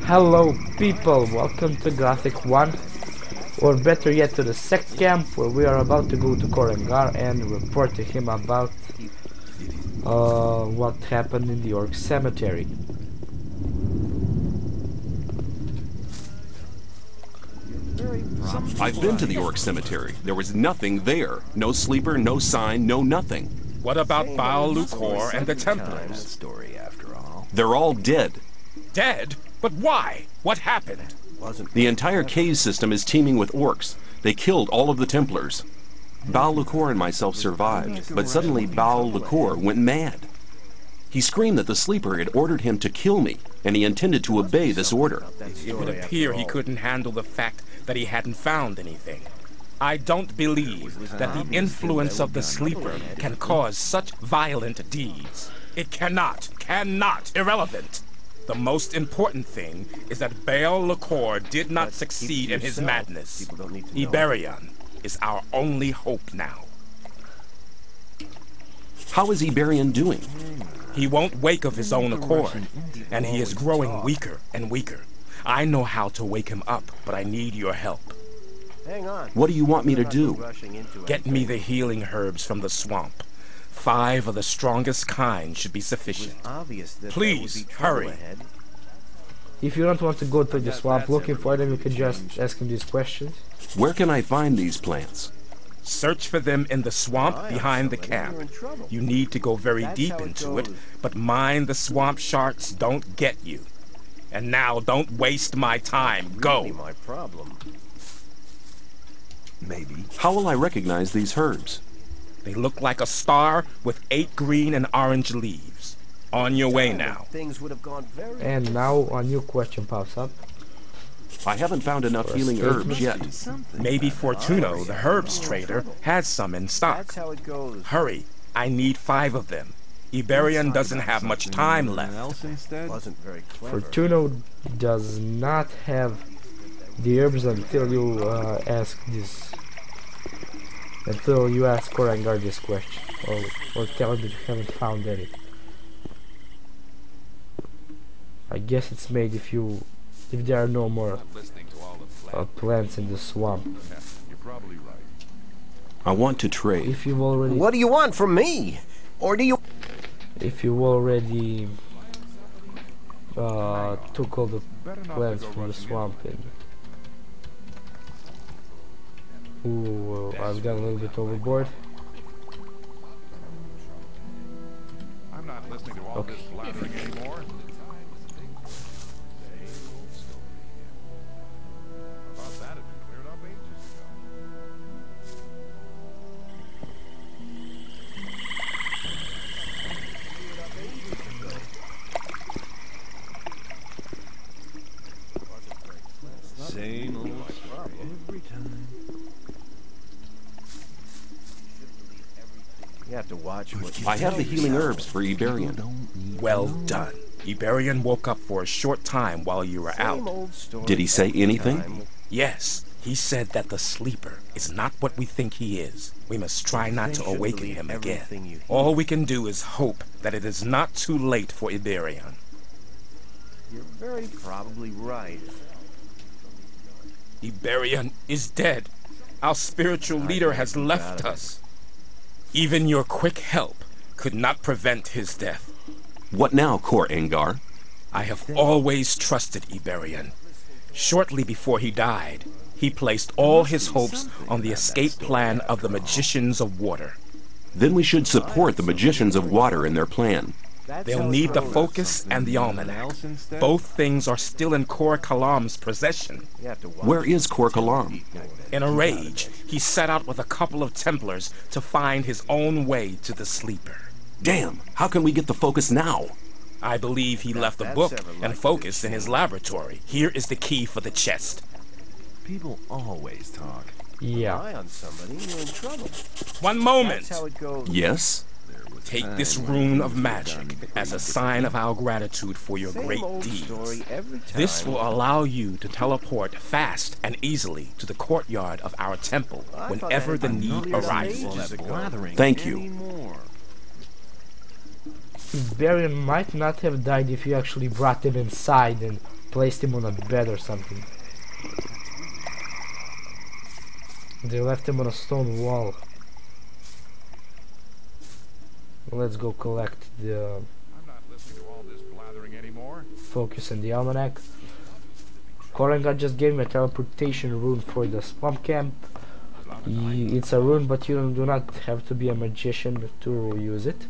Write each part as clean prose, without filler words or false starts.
Hello people, welcome to Gothic 1, or better yet to the sect camp, where we are about to go to Korengar and report to him about what happened in the Orc Cemetery. I've been to the Orc Cemetery. There was nothing there. No sleeper, no sign, no nothing. What about Baal Lucor and the Templars? They're all dead. Dead? But why? What happened? The entire cave system is teeming with orcs. They killed all of the Templars. Baal Lucor and myself survived, but suddenly Baal Lucor went mad. He screamed that the sleeper had ordered him to kill me, and he intended to obey this order. It would appear he couldn't handle the fact that he hadn't found anything. I don't believe that the influence of the sleeper can cause such violent deeds. It cannot, irrelevant. The most important thing is that Baal Lucor did not succeed in his madness. Iberion is our only hope now. How is Iberion doing? He won't wake of his own accord, and he is growing weaker and weaker. I know how to wake him up, but I need your help. What do you want me to do? Get me the healing herbs from the swamp. 5 of the strongest kind should be sufficient. Please, hurry. If you don't want to go to the swamp looking for them, you can just ask him these questions. Where can I find these plants? Search for them in the swamp behind the camp. You need to go very deep into it, but mind the swamp sharks don't get you. And now, don't waste my time. Go. Maybe. How will I recognize these herbs? They look like a star with 8 green and orange leaves. On your way now. And now a new question pops up. I haven't found enough healing herbs yet. Maybe Fortuno, the herbs trader, has some in stock. Hurry, I need 5 of them. Iberion doesn't have much time left. Fortuno does not have the herbs until you ask this. Until you ask Korengar this question, or tell him that you haven't found any. I guess it's made if there are no more plants in the swamp. I want to trade. If you've already. What do you want from me? Or do you? If you already took all the plants from the swamp and. Ooh, I've gone a little bit overboard. I'm not listening to all this blabbering anymore. I thought that had been cleared up ages ago. Same old every time. You have to watch what you I have the healing herbs for Iberion. Well done. Iberion woke up for a short time while you were out. Did he say anything? Yes, he said that the sleeper is not what we think he is. We must try not to awaken him again. All we can do is hope that it is not too late for Iberion. You're very probably right. Iberion is dead. Our spiritual leader has left us. Even your quick help could not prevent his death. What now, Korengar? I have always trusted Iberion. Shortly before he died, he placed all his hopes on the escape plan of the Magicians of Water. Then we should support the Magicians of Water in their plan. They'll need the focus and the almanac. Both things are still in Kor Kalam's possession. Where is Kor Kalam? In a rage, he set out with a couple of Templars to find his own way to the sleeper. Damn, how can we get the focus now? I believe he left the book and focus in his laboratory. Here is the key for the chest. People always talk. Yeah. Rely on somebody, you're in trouble. One moment. That's how it goes. Yes? Take this rune of magic as a sign of our gratitude for your great deeds. This will allow you to teleport fast and easily to the courtyard of our temple whenever the need arises. Thank you. Iberion might not have died if you actually brought him inside and placed him on a bed or something. They left him on a stone wall. Let's go collect the I'm not listening to all this blathering anymore. focus and the almanac. Korengar just gave me a teleportation rune for the swamp camp. It's a rune, but you do not have to be a magician to use it.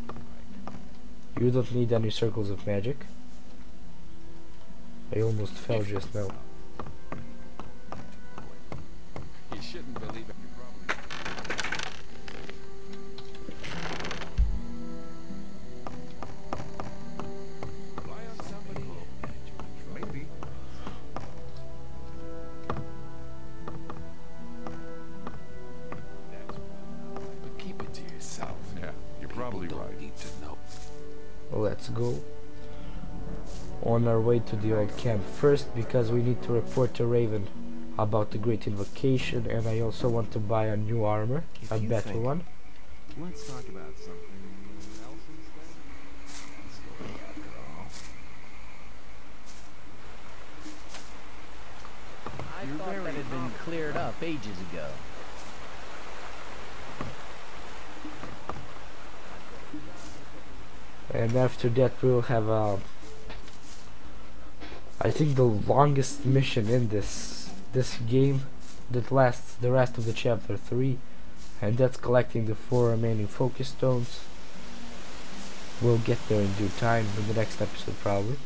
You don't need any circles of magic. I almost fell just now. You shouldn't believe it. Rely on somebody. Maybe. But keep it to yourself. Yeah, you're probably right. Need to know. Let's go on our way to the old camp first, because we need to report to Raven about the great invocation, and I also want to buy a new armor, a better one. Let's talk about something else instead. I thought that had been cleared up ages ago. And after that we'll have I think the longest mission in this game that lasts the rest of the chapter 3, and that's collecting the 4 remaining focus stones. We'll get there in due time in the next episode probably.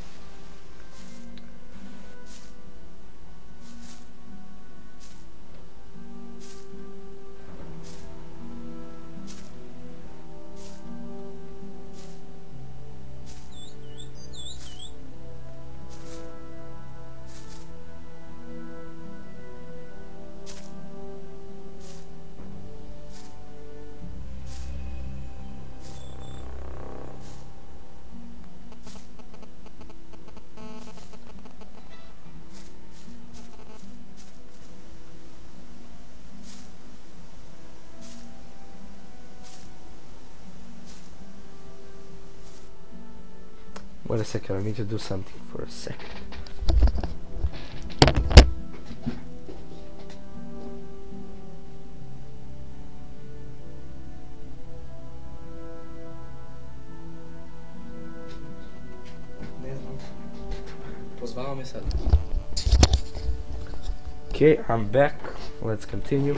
Wait a second, I need to do something for a second. Okay, I'm back. Let's continue.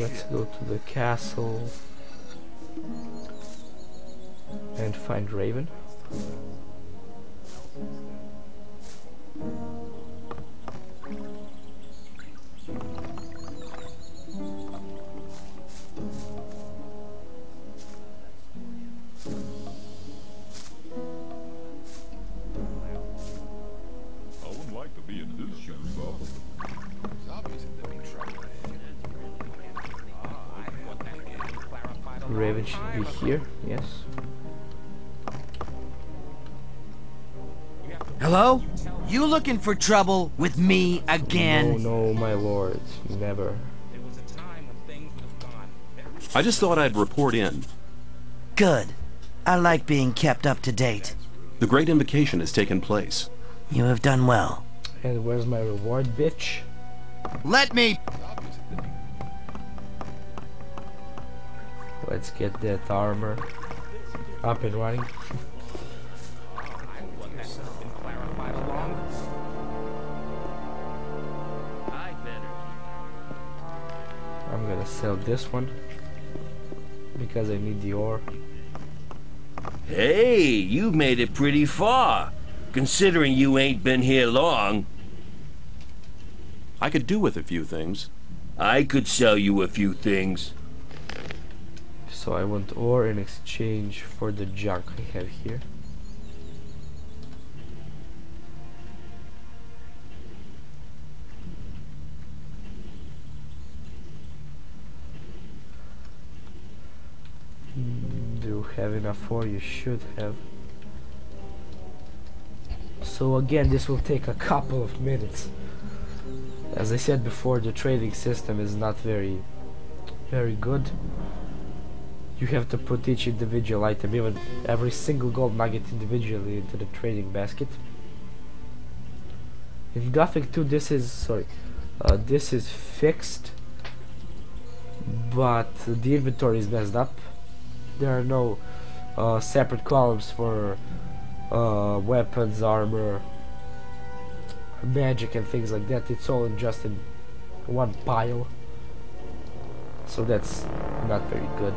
Let's go to the castle and find Raven. I wouldn't like to be in his shoes, though. It's obvious that there'd be trouble ahead. Raven should be here, yes. Hello? You looking for trouble with me again? No, my lord, never. I just thought I'd report in. Good. I like being kept up to date. The great invocation has taken place. You have done well. And where's my reward, bitch? Let me... Let's get that armor up and running. I'm gonna sell this one because I need the ore. Hey, you've made it pretty far, considering you ain't been here long. I could do with a few things. I could sell you a few things. So I want ore in exchange for the junk I have here. Do you have enough ore? You should have. So again, this will take a couple of minutes. As I said before, the trading system is not very good. You have to put each individual item, even every single gold nugget individually, into the trading basket. In Gothic 2 this is fixed, but the inventory is messed up. There are no separate columns for weapons, armor, magic and things like that. It's all just in one pile, so that's not very good.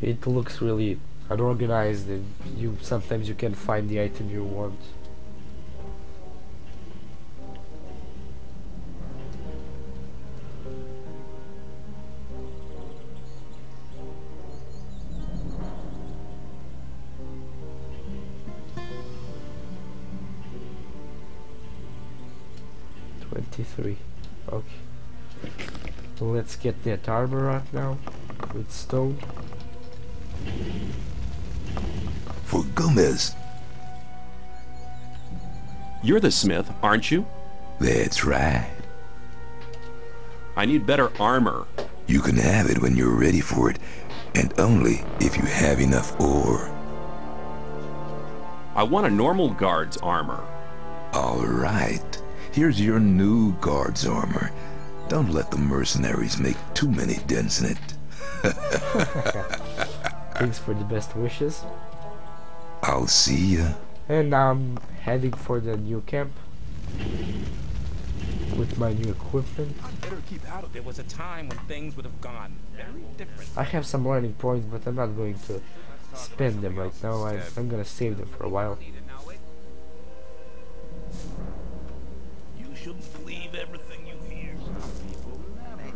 It looks really unorganized, and sometimes you can't find the item you want. Okay, let's get that armor out now with stone. For Gomez. You're the smith, aren't you? That's right. I need better armor. You can have it when you're ready for it, and only if you have enough ore. I want a normal guard's armor. All right. Here's your new guard's armor. Don't let the mercenaries make too many dents in it. Thanks for the best wishes. I'll see ya. And now I'm heading for the new camp with my new equipment. Better keep out of it. There was a time when things would have gone very different. I have some learning points, but I'm not going to spend them right now. I'm gonna save them for a while. You shouldn't believe everything you hear. Some people never.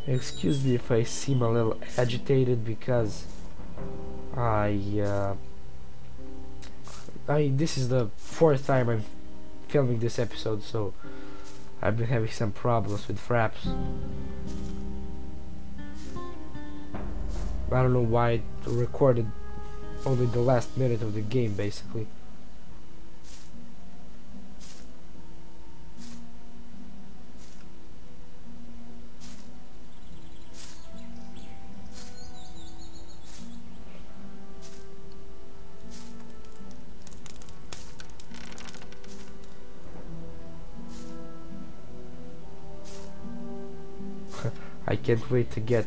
Excuse me if I seem a little agitated, because this is the fourth time I'm filming this episode, so I've been having some problems with fraps. I don't know why it recorded only the last minute of the game, basically. I can't wait to get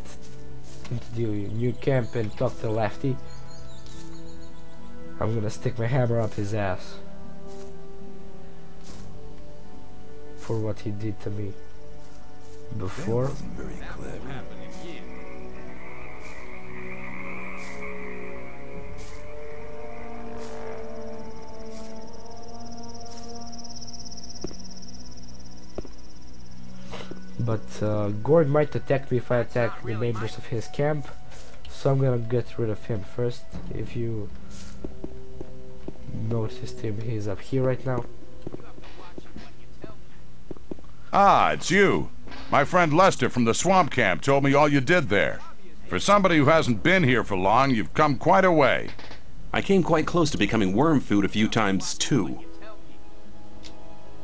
into the new camp and talk to Lefty. I'm gonna stick my hammer up his ass for what he did to me before. Very clever. But Gord might attack me if I attack the members of his camp, so I'm gonna get rid of him first. If you noticed him, he's up here right now. Ah, it's you. My friend Lester from the swamp camp told me all you did there. For somebody who hasn't been here for long, you've come quite a way. I came quite close to becoming worm food a few times too.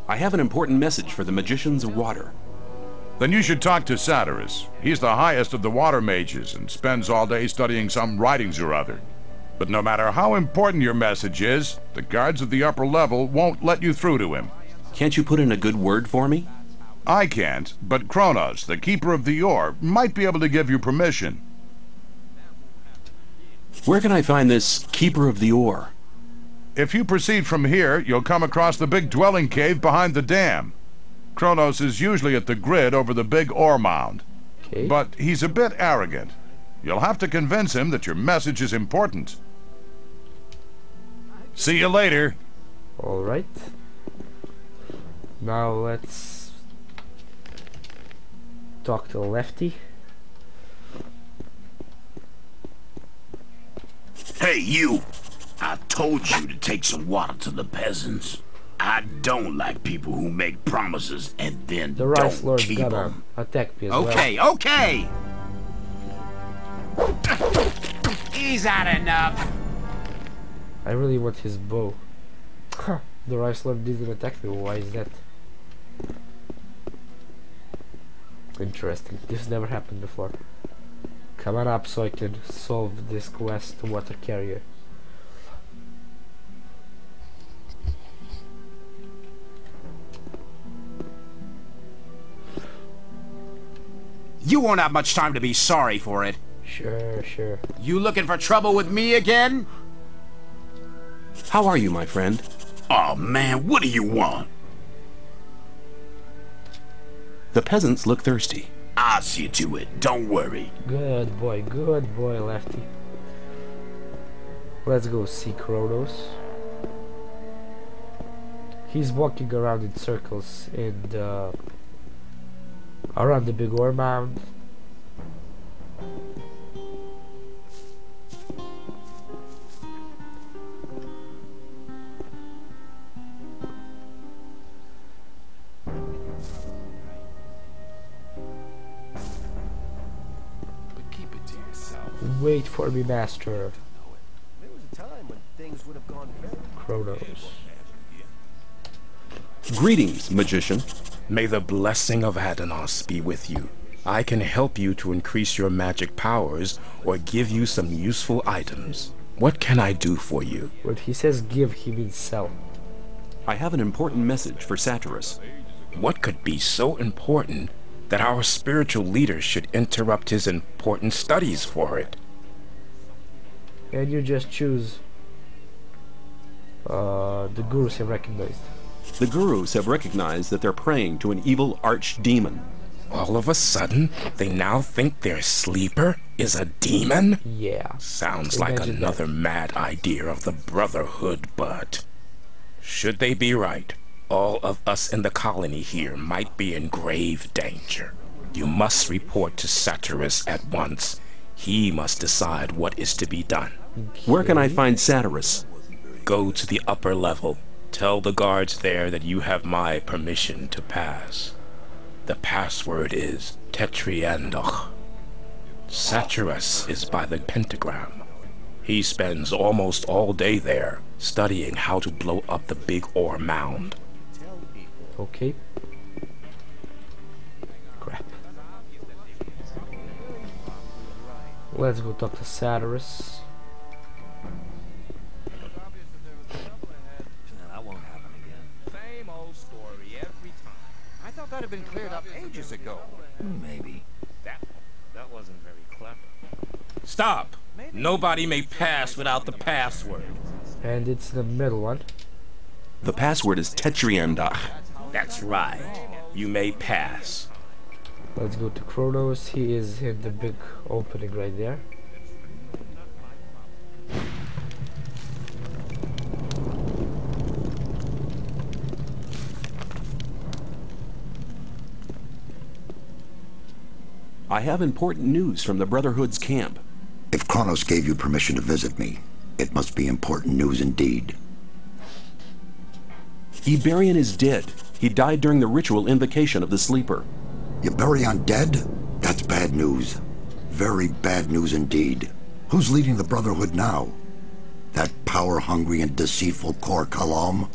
I have an important message for the magicians of water. Then you should talk to Satyrus. He's the highest of the water mages and spends all day studying some writings or other. But no matter how important your message is, the guards at the upper level won't let you through to him. Can't you put in a good word for me? I can't, but Kronos, the keeper of the ore, might be able to give you permission. Where can I find this keeper of the ore? If you proceed from here, you'll come across the big dwelling cave behind the dam. Kronos is usually at the grid over the big ore mound. Okay. But he's a bit arrogant. You'll have to convince him that your message is important. See you later. Alright. Now let's talk to Lefty. Hey, you! I told you to take some water to the peasants. I don't like people who make promises and then The Rice don't Lord's keep gonna them. attack me as Okay, well. okay! He's had enough. I really want his bow. The Rice Lord didn't attack me. Why is that? Interesting. This never happened before. Come on up so I can solve this quest, water carrier. You won't have much time to be sorry for it. Sure, sure. You looking for trouble with me again? How are you, my friend? Oh man, what do you want? The peasants look thirsty. I'll see to it, don't worry. Good boy, Lefty. Let's go see Kronos. He's walking around in circles and around the big ore mound. Wait for me, master. There was a time when things would have gone better. Kronos. Greetings, magician. May the blessing of Adanos be with you. I can help you to increase your magic powers or give you some useful items. What can I do for you? When he says give, he means sell. I have an important message for Satyrus. What could be so important that our spiritual leader should interrupt his important studies for it? And you just choose the gurus have recognized. The gurus have recognized that they're praying to an evil archdemon. All of a sudden, they now think their sleeper is a demon? Yeah. Sounds like Imagine another mad idea of the Brotherhood, but should they be right, all of us in the colony here might be in grave danger. You must report to Satyrus at once. He must decide what is to be done. Where can I find Satyrus? Go to the upper level. Tell the guards there that you have my permission to pass. The password is Tetriandoch. Satyrus is by the pentagram. He spends almost all day there, studying how to blow up the big ore mound. Okay. Crap. Let's go talk to Satyrus. That won't happen again. Same old story every time. I thought that had been cleared up ages ago. Maybe. That wasn't very clever. Stop! Nobody may pass without the password. And it's the middle one. The password is Tetriandach. That's right. You may pass. Let's go to Kronos. He is in the big opening right there. I have important news from the Brotherhood's camp. If Kronos gave you permission to visit me, it must be important news indeed. Iberian is dead. He died during the ritual invocation of the sleeper. Iberion dead? That's bad news. Very bad news indeed. Who's leading the Brotherhood now? That power-hungry and deceitful Kor Kalam?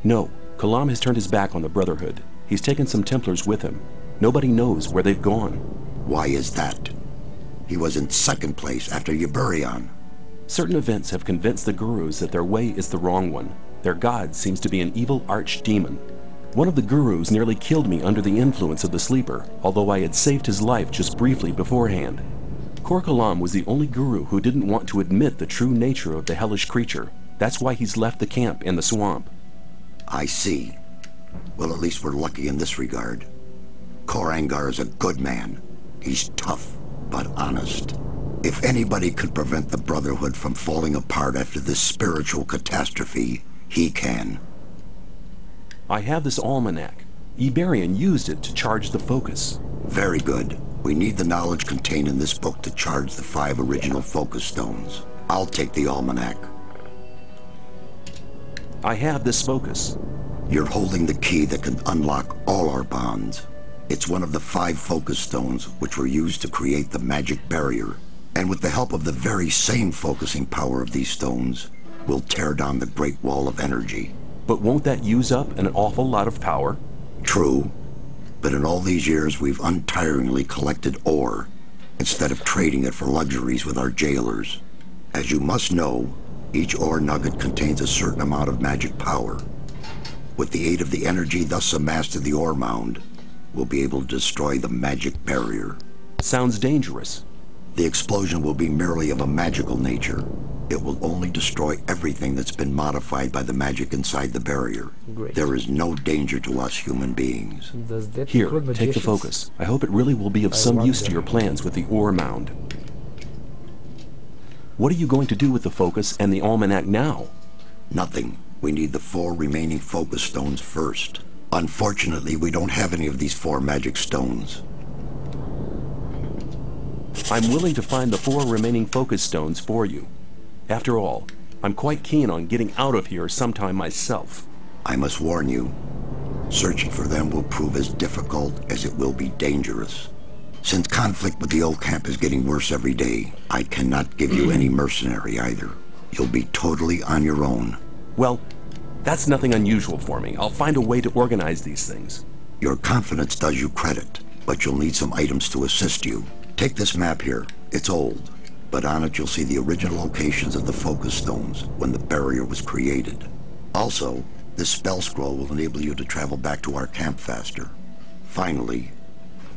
No, Kalam has turned his back on the Brotherhood. He's taken some Templars with him. Nobody knows where they've gone. Why is that? He was in second place after Iberion. Certain events have convinced the gurus that their way is the wrong one. Their god seems to be an evil archdemon. One of the gurus nearly killed me under the influence of the sleeper, although I had saved his life just briefly beforehand. Korkalam was the only guru who didn't want to admit the true nature of the hellish creature. That's why he's left the camp in the swamp. I see. Well, at least we're lucky in this regard. Korangar is a good man. He's tough, but honest. If anybody could prevent the Brotherhood from falling apart after this spiritual catastrophe, he can. I have this almanac. Iberian used it to charge the focus. Very good. We need the knowledge contained in this book to charge the 5 original focus stones. I'll take the almanac. I have this focus. You're holding the key that can unlock all our bonds. It's one of the 5 focus stones which were used to create the magic barrier. And with the help of the very same focusing power of these stones, we'll tear down the Great Wall of Energy. But won't that use up an awful lot of power? True. But in all these years, we've untiringly collected ore, instead of trading it for luxuries with our jailers. As you must know, each ore nugget contains a certain amount of magic power. With the aid of the energy thus amassed in the ore mound, we'll be able to destroy the magic barrier. Sounds dangerous. The explosion will be merely of a magical nature. It will only destroy everything that's been modified by the magic inside the barrier. Great. There is no danger to us human beings. Does that Here, include take the magicians? focus. I hope it really will be of some use to your plans with the ore mound. What are you going to do with the focus and the almanac now? Nothing. We need the 4 remaining focus stones first. Unfortunately, we don't have any of these 4 magic stones. I'm willing to find the 4 remaining focus stones for you. After all, I'm quite keen on getting out of here sometime myself. I must warn you, searching for them will prove as difficult as it will be dangerous. Since conflict with the old camp is getting worse every day, I cannot give you any mercenary either. You'll be totally on your own. Well, that's nothing unusual for me. I'll find a way to organize these things. Your confidence does you credit, but you'll need some items to assist you. Take this map here. It's old, but on it you'll see the original locations of the focus stones when the barrier was created. Also, this spell scroll will enable you to travel back to our camp faster. Finally,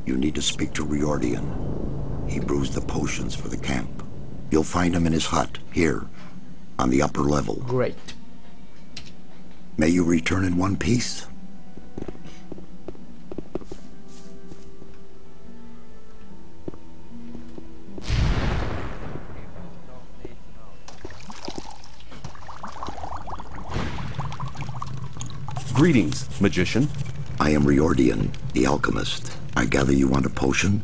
you need to speak to Riordian. He brews the potions for the camp. You'll find him in his hut, here, on the upper level. Great. May you return in one piece. Greetings, magician. I am Riordian, the alchemist. I gather you want a potion?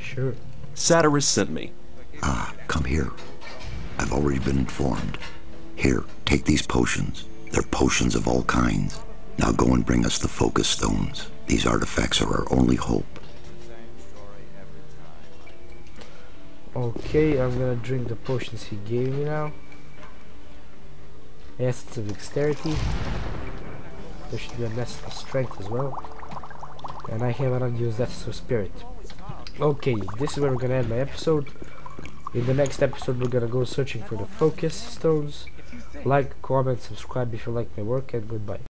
Sure. Satyrus sent me. Ah, come here. I've already been informed. Here, take these potions. They're potions of all kinds. Now go and bring us the focus stones. These artifacts are our only hope. Okay, I'm gonna drink the potions he gave me now. Essence of Dexterity. There should be an Essence of Strength as well. And I have an unused Essence of Spirit. Okay, this is where we're gonna end my episode. In the next episode we're gonna go searching for the focus stones. Like, comment, subscribe if you like my work, and goodbye.